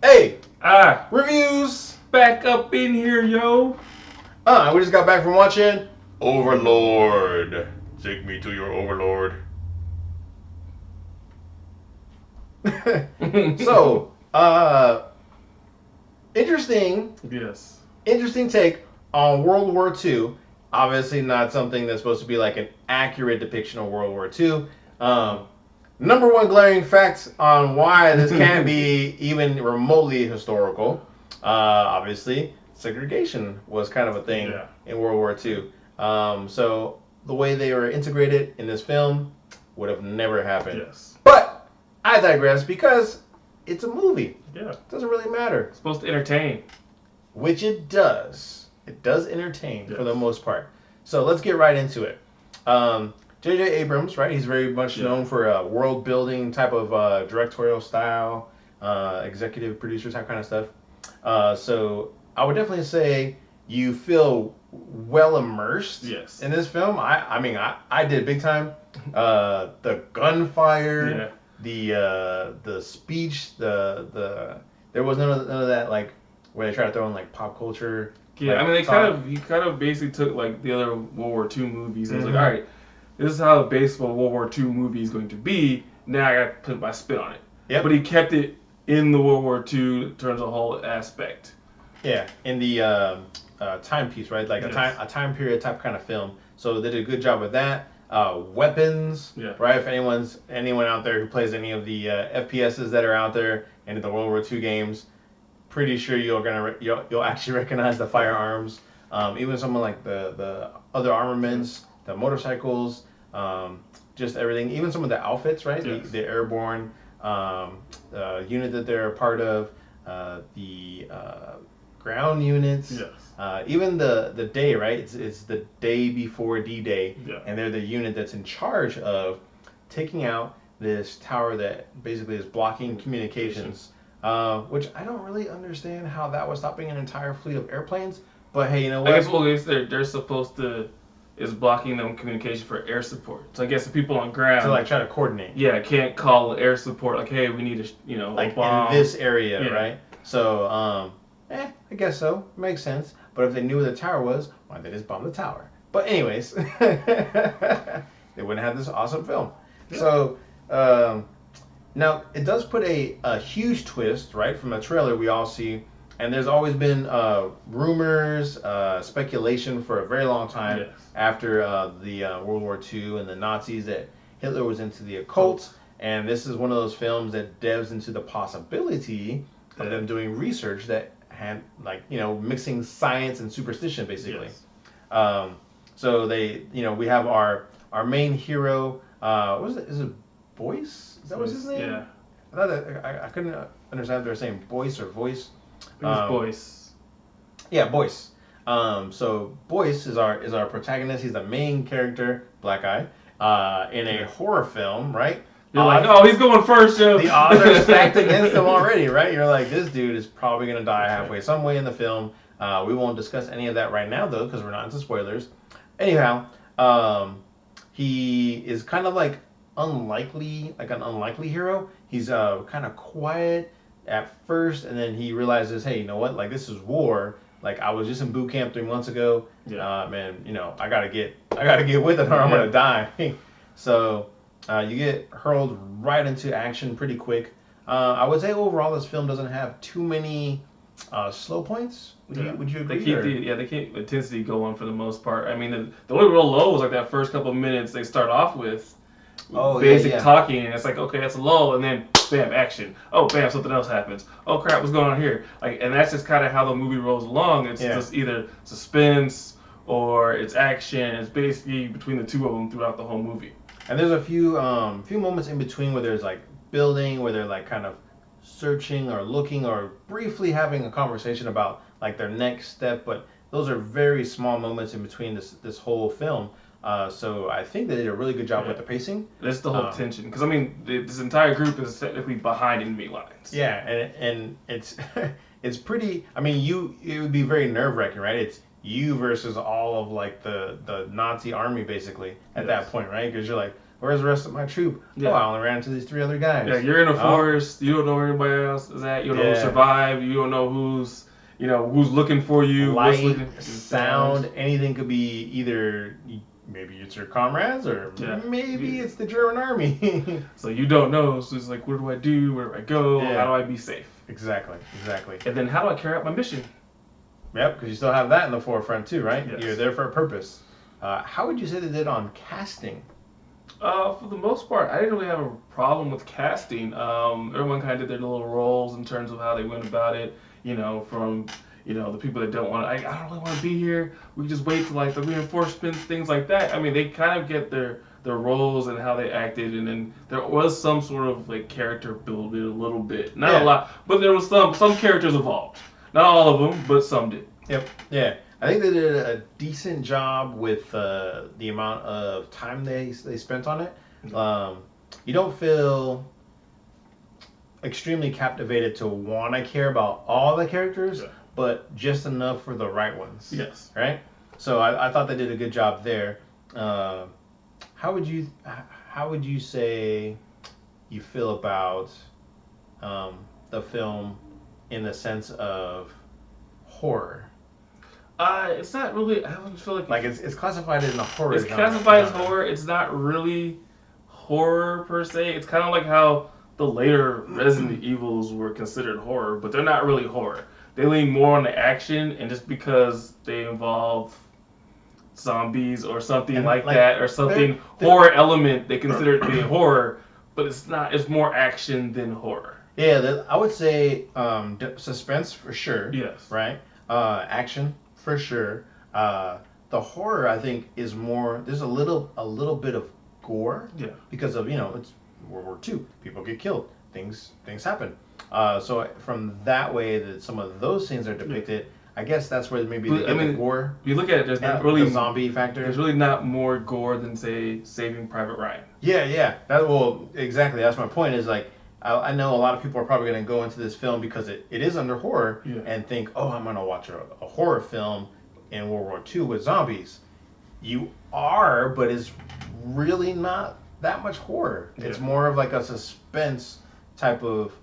Hey, Ah, reviews. back up in here, yo. We just got back from watching Overlord. Take me to your Overlord. so, interesting, Yes. interesting take on World War II. Obviously, not something that's supposed to be like an accurate depiction of World War II. Number one glaring fact on why this can't be even remotely historical. Obviously, segregation was kind of a thing in World War II. So the way they were integrated in this film would have never happened. Yes. But I digress because it's a movie. Yeah. It doesn't really matter. It's supposed to entertain. Which it does. It does entertain for the most part. So let's get right into it. J.J. Abrams, right? He's very much known for a world building type of directorial style, executive producer type kind of stuff. So I would definitely say you feel well immersed in this film. I mean, I did big time. The gunfire, the speech, there was none of that like where they try to throw in like pop culture. Yeah, like, I mean, he kind of basically took like the other World War II movies and was like, all right, this is how the base of a World War II movie is going to be. Now I got to put my spin on it. Yep. But he kept it in the World War II in terms of the whole aspect. Yeah, in the timepiece, right? Like a time period type kind of film. So they did a good job with that. Weapons, right? If anyone out there who plays any of the FPSs that are out there and the World War II games, pretty sure you'll actually recognize the firearms. Even someone like the other armaments, the motorcycles, just everything. Even some of the outfits, right? The airborne unit that they're a part of, the ground units. Even the day, right? It's the day before D-Day, and they're the unit that's in charge of taking out this tower that basically is blocking communications. Which I don't really understand how that was stopping an entire fleet of airplanes. But hey, you know what? I guess they're supposed to is blocking them communication for air support. So I guess the people on ground to like try to coordinate. Yeah, can't call air support like, hey, we need like a bomb in this area, right? So I guess so. Makes sense. But if they knew where the tower was, why did they just bomb the tower? But anyways, they wouldn't have this awesome film. So now it does put a huge twist, right, from the trailer we all see. And there's always been rumors, speculation for a very long time after the World War II and the Nazis that Hitler was into the occult. And this is one of those films that delves into the possibility of them doing research that had, like, mixing science and superstition, basically. So they, we have our main hero. What is it? Is it Boyce? Is that what's his name? Yeah. I thought I couldn't understand if they were saying Boyce or Voice. Boyce. Yeah, Boyce. So Boyce is our protagonist. He's the main character, Black Eye, in a horror film, right? You're like, oh, he's going first, Joe. The odds are stacked against him already, right? You're like, this dude is probably gonna die halfway, some way in the film. We won't discuss any of that right now, though, because we're not into spoilers. Anyhow, he is kind of like unlikely, like an unlikely hero. He's kind of quiet at first, and then he realizes, hey, you know what? Like, this is war. Like, I was just in boot camp 3 months ago. Man, I gotta get with it, or I'm gonna die. So you get hurled right into action pretty quick. I would say overall, this film doesn't have too many slow points. Would you agree? They keep intensity going for the most part. I mean, the only real low was like that first couple of minutes they start off with. Basic talking, and it's like, okay, that's a lull, and then bam, action. Oh, bam, something else happens. Oh crap, what's going on here? Like, and that's just kind of how the movie rolls along. It's just either suspense or it's action. It's basically between the two of them throughout the whole movie. And there's a few moments in between where there's like building, where they're like kind of searching or looking or briefly having a conversation about like their next step, but those are very small moments in between this whole film. So I think they did a really good job with the pacing. That's the whole tension, because I mean, this entire group is technically behind enemy lines. Yeah, and it's it's pretty. I mean, it would be very nerve wracking, right? It's you versus all of like the Nazi army basically at that point, right? Because you're like, Where's the rest of my troop? Yeah. Oh, I only ran into these 3 other guys. Yeah, you're in a forest. You don't know where anybody else is at. You don't know who survived. You don't know who's looking for you. Light, sound, anything could be either. Maybe it's your comrades, or maybe it's the German army. So you don't know. So it's like, what do I do? Where do I go? How do I be safe? Exactly. And then how do I carry out my mission? Yep, because you still have that in the forefront too, right? Yes. You're there for a purpose. How would you say they did on casting? For the most part, I didn't really have a problem with casting. Everyone kind of did their little roles in terms of how they went about it. From the people that don't want to, I don't really want to be here. We can just wait for like the reinforcements, things like that. I mean, they kind of get their roles and how they acted, and then there was some sort of like character building a little bit, not a lot, but there was some characters evolved. Not all of them, but some did. Yep. Yeah. I think they did a decent job with the amount of time they spent on it. You don't feel extremely captivated to want to care about all the characters, but just enough for the right ones. Yes. Right? So I thought they did a good job there. How would you say you feel about the film in the sense of horror? It's not really. I don't feel like it's classified in the horror. It's classified as horror. It's not really horror per se. It's kind of like how the later Resident Evils were considered horror, but they're not really horror. They lean more on the action, and just because they involve zombies or something like that, or something horror element, they consider it to be horror, but it's not. It's more action than horror. Yeah, I would say suspense for sure. Yes. Right. Action for sure. The horror, I think, is more. There's a little bit of gore. Yeah. Because of it's World War II. People get killed. Things happen. So from that way that some of those scenes are depicted, I guess that's where maybe they get the gore. If you look at it, there's not really the zombie factor. There's really not more gore than say Saving Private Ryan. Yeah. Exactly. That's my point. Is like. I know a lot of people are probably going to go into this film because it is under horror and think, oh, I'm going to watch a horror film in World War II with zombies. You are, but it's really not that much horror. Yeah. It's more of like a suspense type of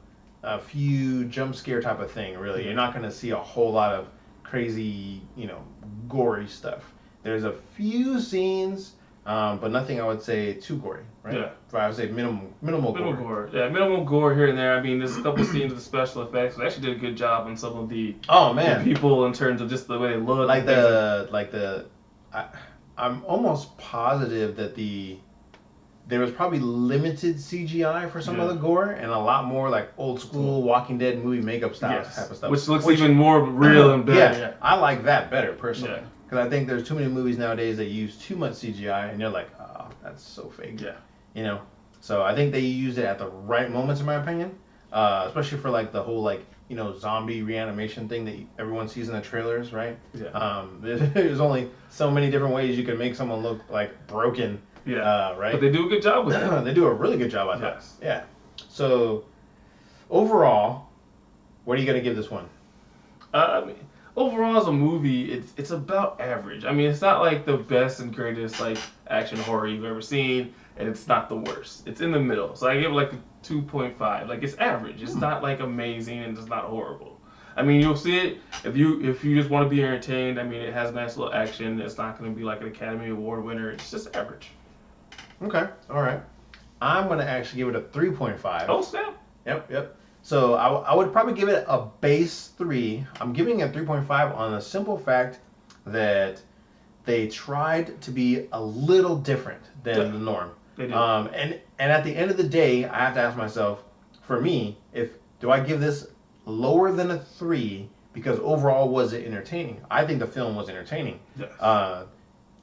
a few jump scare type of thing, really. You're not going to see a whole lot of crazy, gory stuff. There's a few scenes, but nothing I would say too gory. Right? Yeah. I would say minimal gore. Yeah, minimal gore here and there. I mean, there's a couple scenes with special effects. They actually did a good job on some of the the people in terms of just the way they look. I'm almost positive that there was probably limited CGI for some of the gore and a lot more like old school Walking Dead movie makeup style type of stuff. Which looks even more real and better. Yeah, I like that better personally. Because I think there's too many movies nowadays that use too much CGI and you're like, oh, that's so fake. Yeah. So I think they used it at the right moments, in my opinion, especially for like the whole zombie reanimation thing that everyone sees in the trailers, right? Yeah. There's only so many different ways you can make someone look like broken. Yeah. Right. But they do a good job with it. They do a really good job, I thought. Yes. Yeah. So overall, what are you gonna give this one? Overall, as a movie, it's about average. I mean, it's not like the best and greatest action horror you've ever seen, and it's not the worst. It's in the middle. So I give it a 2.5. It's average. It's not amazing, and it's not horrible. I mean, you'll see it if you just want to be entertained. I mean, it has nice little action. It's not going to be like an Academy Award winner. It's just average. Okay. All right. I'm going to actually give it a 3.5. Oh, snap. Yep. So I would probably give it a base 3. I'm giving it a 3.5 on the simple fact that they tried to be a little different than the norm. They did. And at the end of the day, I have to ask myself, for me, do I give this lower than a 3 because overall was it entertaining? I think the film was entertaining. Yes.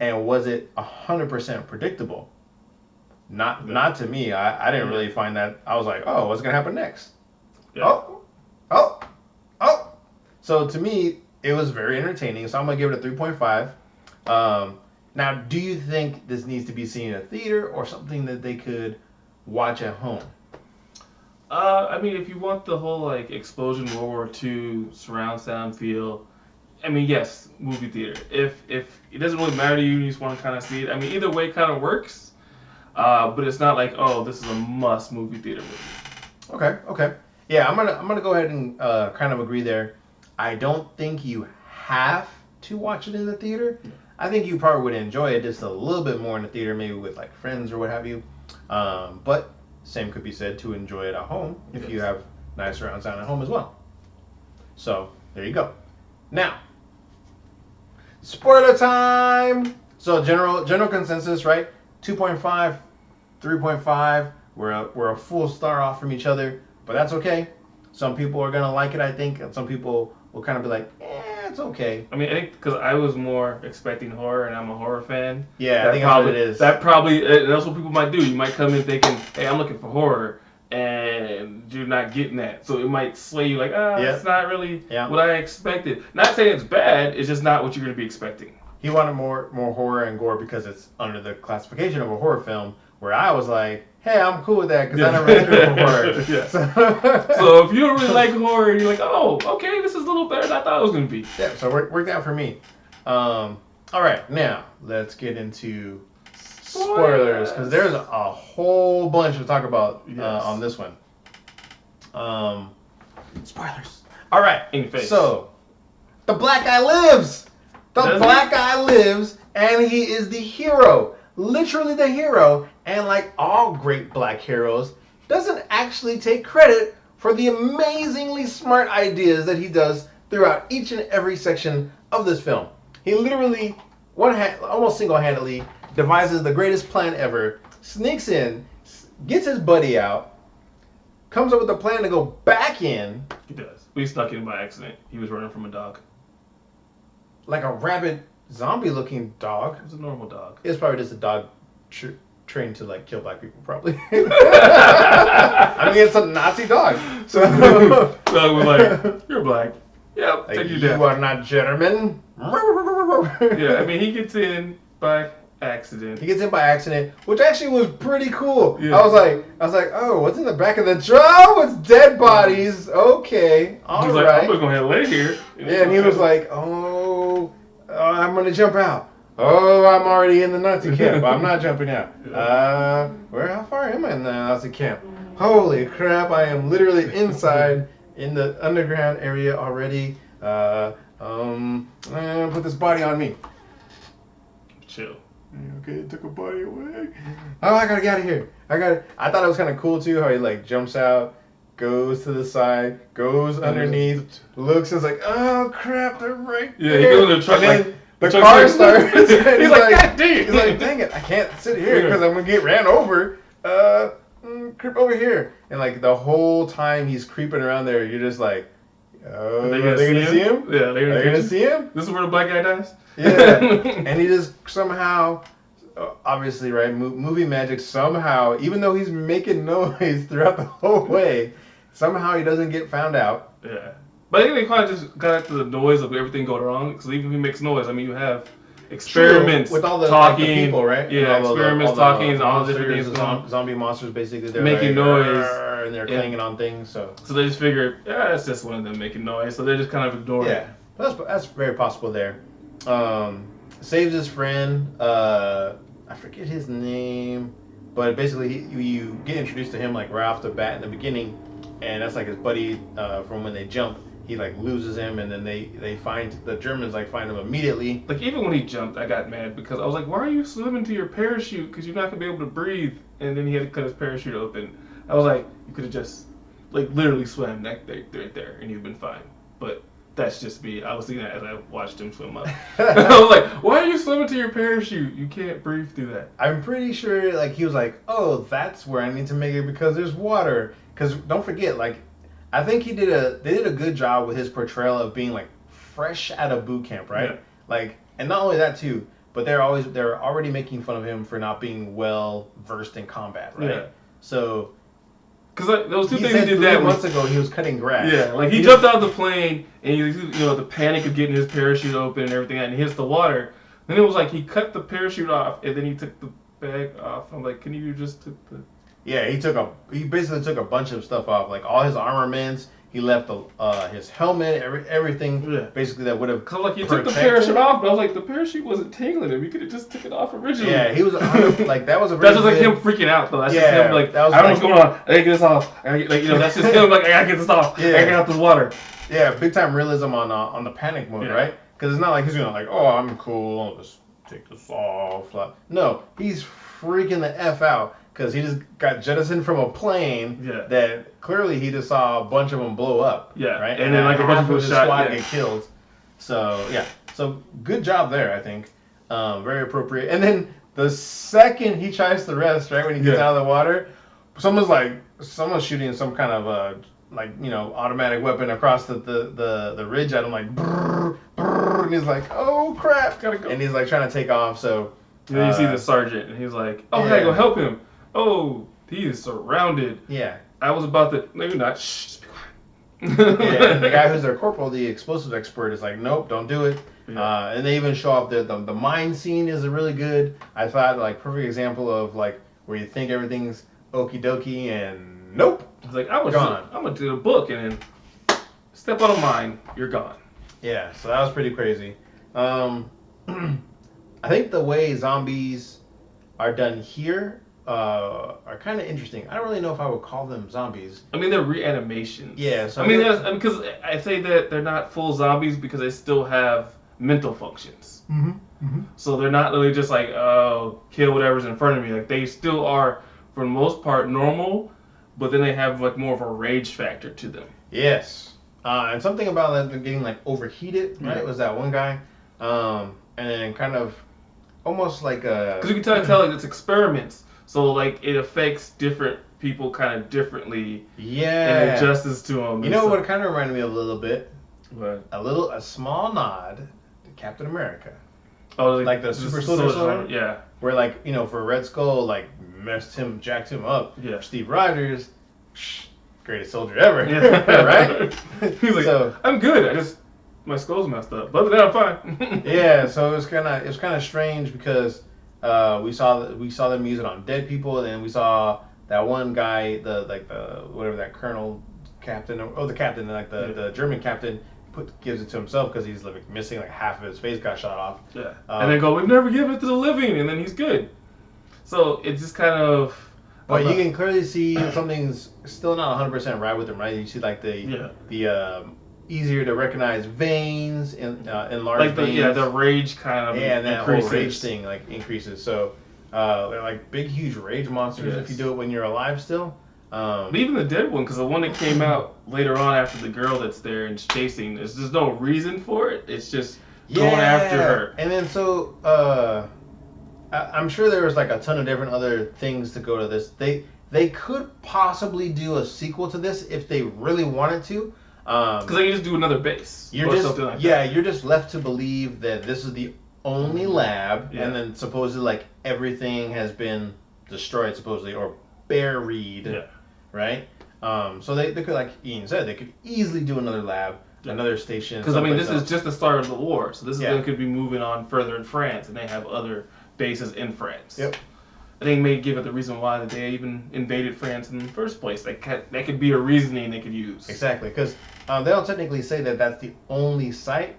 And was it 100% predictable? Not to me. I didn't really find that. I was like, oh, what's gonna happen next? Yeah. Oh. So to me, it was very entertaining. So I'm going to give it a 3.5. Now, do you think this needs to be seen in a theater or something that they could watch at home? I mean, if you want the whole explosion World War II surround sound feel, I mean, yes, movie theater. If it doesn't really matter to you, you just want to kind of see it. I mean, either way kind of works. But it's not like, oh, this is a must movie theater movie. Okay. Yeah, I'm gonna go ahead and kind of agree there. I don't think you have to watch it in the theater. I think you probably would enjoy it just a little bit more in the theater, maybe with like friends or what have you. But same could be said to enjoy it at home if you have nice surround sound at home as well. So there you go. Now, spoiler time. So general consensus, right? 2.5, 3.5. We're a full star off from each other, but that's okay. Some people are gonna like it, I think, and some people will kind of be like, it's okay. I mean, I think because I was more expecting horror, and I'm a horror fan. Yeah, I think that's what it is. That's what people might do. You might come in thinking, hey, I'm looking for horror, and you're not getting that. So it might sway you like, it's not really what I expected. Not saying it's bad, it's just not what you're going to be expecting. He wanted more horror and gore because it's under the classification of a horror film, where I was like, hey, I'm cool with that because I never entered horror. So if you don't really like horror, you're like, oh, okay, this is a little better than I thought it was going to be. Yeah, so it worked out for me. All right, now let's get into spoilers because there's a whole bunch to talk about on this one. Spoilers. All right, in your face. So the black guy lives. Black guy lives, and he is the hero. Literally the hero, and like all great black heroes, doesn't actually take credit for the amazingly smart ideas that he does throughout each and every section of this film. He literally, almost single-handedly, devises the greatest plan ever, sneaks in, gets his buddy out, comes up with a plan to go back in. He does. We snuck in by accident. He was running from a dog. Like a rabid zombie-looking dog. It was a normal dog. It's probably just a dog trained to like kill black people, probably. I mean, it's a Nazi dog. So dog was like, "You're black. Yep, take you down. You are not German." Yeah, I mean, he gets in by accident. Which actually was pretty cool. Yeah. I was like, oh, what's in the back of the truck? It's dead bodies. Okay, all right. Like, I'm just gonna lay here. Yeah, and he was like, I'm gonna jump out. Oh, I'm already in the Nazi camp. I'm not jumping out. How far am I in the Nazi camp? Holy crap, I am literally inside in the underground area already. Put this body on me. Chill. Okay, it took a body away. Oh, I gotta get out of here. I thought it was kind of cool too how he like jumps out, goes to the side, goes underneath, looks, and is like, oh crap, they're right there. Yeah, he goes in the truck like, the car starts. He's like, God dang. He's like, dang it, I can't sit here because I'm gonna get ran over. Creep over here. And like the whole time he's creeping around there, you're just like, oh, are they gonna see him? Yeah, they're gonna see him. This is where the black guy dies. Yeah, and he just somehow, obviously, right, movie magic. Somehow, even though he's making noise throughout the whole way, somehow he doesn't get found out. Yeah. But I think they kind of just got into the noise of everything going wrong. Because even if he makes noise, I mean, you have experiments with all the talking, like the people, right? Yeah, experiments talking, and all the different things. Zombie monsters, basically, they're making like, noise, and they're clanging on things. So they just figure, it's just one of them making noise. So they just kind of ignore it. Yeah, that's very possible there. Saves his friend. I forget his name, but basically you get introduced to him like right off the bat in the beginning, and that's like his buddy from when they jump. He like loses him, and then they find the Germans like find him immediately. Like even when he jumped, I got mad because I was like, why are you swimming to your parachute? Because you're not gonna be able to breathe. And then he had to cut his parachute open. I was like, you could have just like literally swam right there, and you've been fine. But that's just me. I was thinking that as I watched him swim up. I was like, why are you swimming to your parachute? You can't breathe through that. I'm pretty sure like he was like, oh, that's where I need to make it because there's water. Because don't forget, like, I think they did a good job with his portrayal of being like fresh out of boot camp, right? Yeah. Like, and not only that too, but they're already making fun of him for not being well versed in combat, right? Yeah. So, because like, those two things he did that months ago, he was cutting grass. Yeah, like he jumped out of the plane and the panic of getting his parachute open and everything, and he hits the water. Then it was like he cut the parachute off and then he took the bag off. I'm like, can you just took the? Yeah, he basically took a bunch of stuff off, like all his armaments. He left his helmet, everything basically that would have. Cause like he took the parachute off, but I was like, the parachute wasn't tangling him. You could have just took it off originally. Yeah, he was like that was a. That's just like him freaking out though. That's just him like I don't know what's going on. I gotta get this off. That's just him like I gotta get this off. Yeah. I gotta get out this water. Yeah, big time realism on the panic mode, right? Because it's not like he's gonna like, oh, I'm cool, I'll just take this off. No, he's freaking the F out. Because he just got jettisoned from a plane that clearly he just saw a bunch of them blow up. Yeah. Right? And then like a bunch of people squad get killed. So, yeah. So, good job there, I think. Very appropriate. And then the second he tries to rest, right, when he gets out of the water, someone's shooting some kind of, automatic weapon across the ridge at him, like, brrr, brrr, and he's like, oh, crap. Gotta go. And he's, like, trying to take off, so... And then you see the sergeant, and he's like, oh, I gotta go help him. Oh, he is surrounded. Yeah. I was about to... No, you're not. Shh, just be quiet. And the guy who's their corporal, the explosives expert, is like, nope, don't do it. Yeah. And they even show off the mine scene is really good. I thought, like, perfect example of, like, where you think everything's okie dokie, and nope. It's like, I'm going to do a book, and then step on a mine, you're gone. Yeah, so that was pretty crazy. I think the way zombies are done here are kind of interesting. I don't really know if I would call them zombies. I mean, they're reanimations. Yeah. So because I say that they're not full zombies because they still have mental functions. Mm-hmm. Mm-hmm. So they're not really just like, oh, kill whatever's in front of me. Like, they still are, for the most part, normal, but then they have, like, more of a rage factor to them. Yes. And something about them getting, like, overheated, right? It was that one guy. And then kind of almost like a... Because you can tell like, it's experiments. So, like, it affects different people kind of differently. Yeah. And adjusts to them. You know what it kind of reminded me a little bit? What? A small nod to Captain America. Oh, like the super soldier? Yeah. Where, like, for Red Skull, like, jacked him up. Yeah. For Steve Rogers, greatest soldier ever. Yeah. Right? He's like, I'm good. My skull's messed up, but I'm fine. Yeah, so it was kind of strange because we saw them use it on dead people, and then we saw that one guy, whatever that colonel captain the captain, like the German captain, gives it to himself because he's missing like half of his face got shot off. Yeah, and they go, we've never given it to the living, and then he's good. So it's just kind of. But you can clearly see something's still not 100% right with him, right? You see like the easier to recognize veins in large veins. The rage kind of and that whole rage thing like increases. So they're like big, huge rage monsters if you do it when you're alive still. But even the dead one, because the one that came out later on after the girl that's there and chasing, there's no reason for it. It's just going after her. And then so I'm sure there was like a ton of different other things to go to this. They could possibly do a sequel to this if they really wanted to. Because they can just do another base. You're just left to believe that this is the only lab, and then supposedly like everything has been destroyed, supposedly, or buried, right? So they could, like Ian said, they could easily do another lab, another station. Because this is just the start of the war, so they could be moving on further in France, and they have other bases in France. Yep. I think may give it the reason why that they even invaded France in the first place. That could be a reasoning they could use. Exactly, because they don't technically say that that's the only site.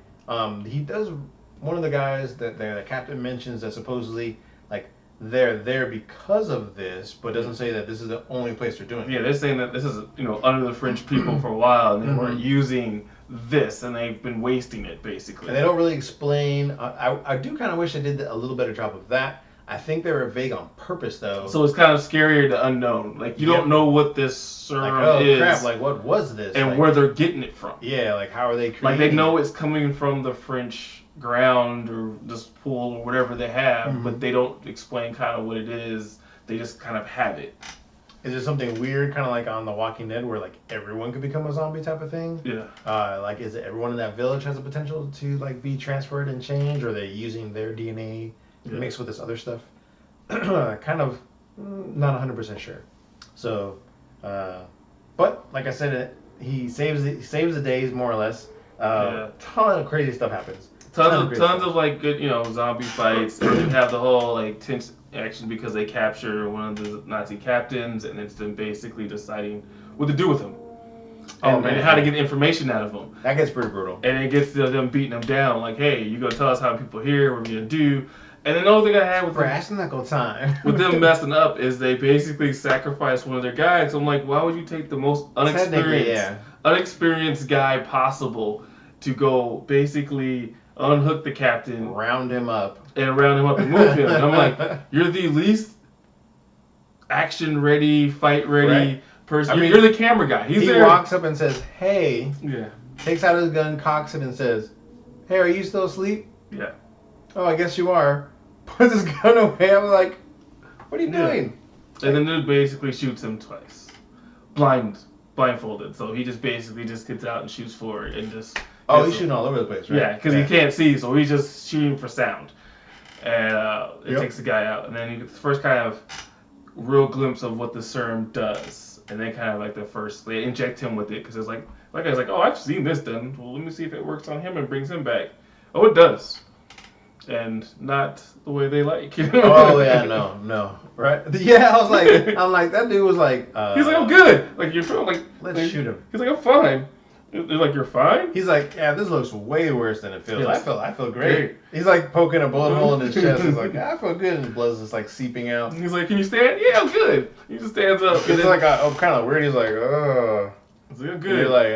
He does. One of the guys that the captain mentions that supposedly like they're there because of this, but doesn't say that this is the only place they're doing it. Yeah, they're saying that this is under the French people for a while, and they weren't using this, and they've been wasting it basically. And they don't really explain. I do kind of wish they did a little better job of that. I think they were vague on purpose, though. So it's kind of scarier to unknown. Like, you don't know what this serum is. Crap, like, what was this? And where they're getting it from. Yeah, like, how are they creating Like, they know it's coming from the French ground or this pool or whatever they have, but they don't explain kind of what it is. They just kind of have it. Is there something weird, kind of like on The Walking Dead, where, like, everyone could become a zombie type of thing? Yeah. Like, is it everyone in that village has the potential to, like, be transferred and changed? Or are they using their DNA mixed with this other stuff? Kind of not 100% sure. So, but like I said, he saves the days more or less. Ton of crazy stuff happens. Tons of like good zombie fights. And you have the whole like tense action because they capture one of the Nazi captains, and it's them basically deciding what to do with him. And how to get information out of them. That gets pretty brutal. And it gets to them beating them down, like, hey, you gonna tell us how many people here, what we're gonna do. And then the other thing I had with time. with them messing up is they basically sacrificed one of their guys. I'm like, why would you take the most unexperienced guy possible to go basically unhook the captain, round him up and move him? And I'm like, you're the least action ready, fight ready person. You're the camera guy. He walks up and says, hey. Yeah. Takes out his gun, cocks it, and says, hey, are you still asleep? Yeah. Oh, I guess you are. Puts his gun away. I'm like, what are you doing? And then dude basically shoots him twice. Blindfolded. So he just basically just gets out and shoots forward and just... Oh, he's shooting all over the place, right? Yeah, because he can't see, so he's just shooting for sound. And it takes the guy out. And then you get the first kind of real glimpse of what the serum does. And then kind of like they inject him with it. Because it's like guy's like, oh, I've seen this done. Well, let me see if it works on him and brings him back. Oh, it does. And not the way they like. Oh yeah, no, right? Yeah, I'm like, that dude was like. He's like, I'm good. Like you're like, let's shoot him. He's like, I'm fine. They're like, you're fine. He's like, yeah, this looks way worse than it feels. I feel great. He's like poking a bullet hole in his chest. He's like, I feel good, and his blood's just like seeping out. He's like, can you stand? Yeah, I'm good. He just stands up. It's like kind of weird. He's like, ugh. It's like, good. And you're like,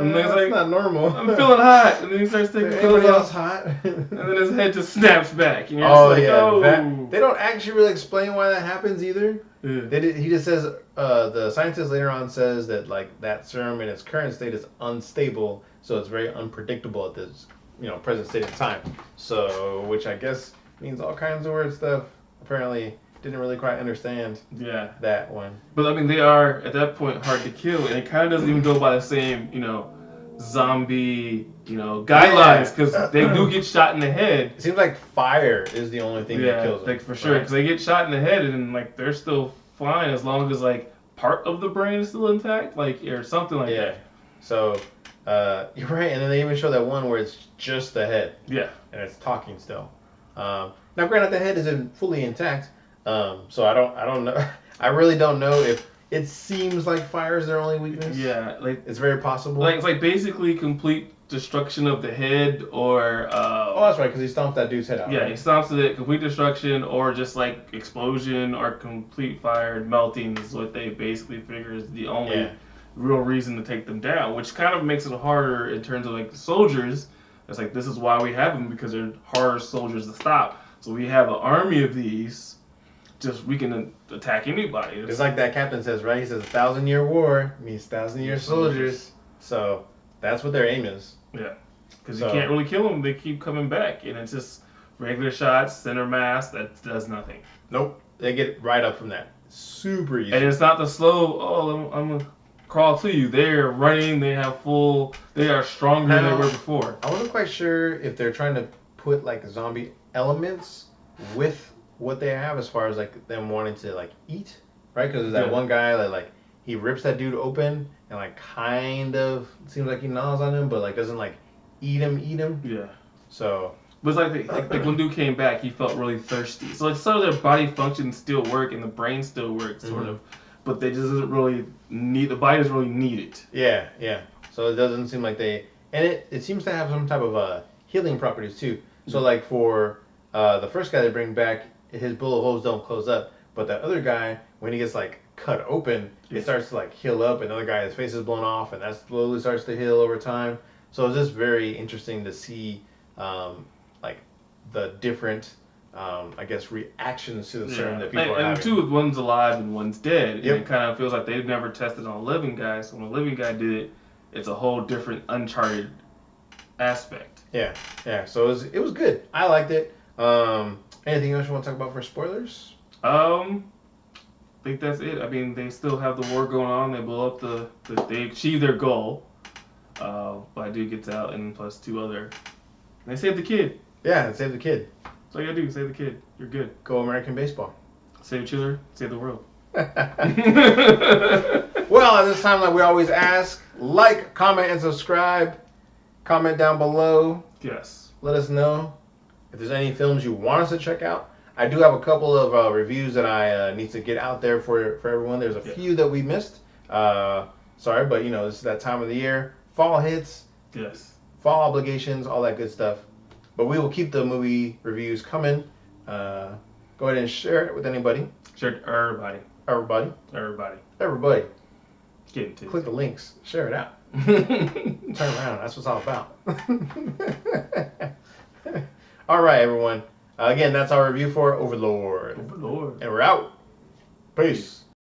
and then he's like, not normal. I'm feeling hot. And then he starts taking everybody else hot. And then his head just snaps back. And you're just like, oh. They don't actually really explain why that happens either. Yeah. He just says, the scientist later on says that like that serum in its current state is unstable, so it's very unpredictable at this, present state of time. So, which I guess means all kinds of weird stuff. Apparently, didn't really quite understand that one. But I mean, they are at that point hard to kill, and it kind of doesn't even go by the same, zombie, guidelines, because they do get shot in the head. It seems like fire is the only thing that kills them. Like for sure, because they get shot in the head, and like they're still fine as long as like part of the brain is still intact, like or something like that. So you're right, and then they even show that one where it's just the head. Yeah. And it's talking still. Now, granted, the head isn't fully intact. So I don't know. I really don't know if it seems like fire is their only weakness. Yeah, like it's very possible. Like it's like basically complete destruction of the head, or oh, that's right, because he stomped that dude's head out. Yeah, right? He stomps it. Complete destruction, or just like explosion, or complete fire melting is what they basically figure is the only real reason to take them down. Which kind of makes it harder in terms of like the soldiers. It's like this is why we have them, because they're harder soldiers to stop. So we have an army of these. Just we can attack anybody. It's like that captain says, right? He says 1,000-year war means 1,000-year soldiers. So that's what their aim is. Yeah, because you can't really kill them. They keep coming back, and it's just regular shots, center mass. That does nothing. Nope, they get right up from that. Super easy. And it's not the slow. Oh, I'm gonna crawl to you. They're running. They have full. They are stronger than they were before. I wasn't quite sure if they're trying to put like zombie elements with what they have as far as like them wanting to like eat, right? Because there's that one guy that like he rips that dude open and like kind of seems like he gnaws on him, but like doesn't like eat him. Yeah. So. But it's like when dude came back, he felt really thirsty. So like some of their body functions still work and the brain still works sort of, but they just doesn't really need the body doesn't really need it. Yeah. So it doesn't seem like they and it seems to have some type of healing properties too. So like for the first guy they bring back. His bullet holes don't close up, but that other guy, when he gets like cut open, it starts to like heal up, and the other guy, his face is blown off, and that slowly starts to heal over time. So it's just very interesting to see, like the different, I guess, reactions to the serum that people are having. And two, one's alive and one's dead, and it kind of feels like they've never tested on a living guy. So when a living guy did it, it's a whole different, uncharted aspect. Yeah. So it was good. I liked it. Anything else you want to talk about for spoilers? I think that's it. I mean, they still have the war going on. They blow up they achieve their goal. But dude gets out, and plus two other. They save the kid. Yeah, they save the kid. That's all you gotta do. Save the kid. You're good. Go American baseball. Save Chiller. Save the world. Well, at this time, like we always ask, like, comment, and subscribe. Comment down below. Yes. Let us know if there's any films you want us to check out. I do have a couple of reviews that I need to get out there for everyone. There's a few that we missed. sorry, but this is that time of the year. Fall hits. Yes. Fall obligations, all that good stuff. But we will keep the movie reviews coming. Go ahead and share it with anybody. Share it to everybody. Everybody. Get into Click the links. Share it out. Turn around. That's what it's all about. All right, everyone. Again, that's our review for Overlord. Overlord. And we're out. Peace.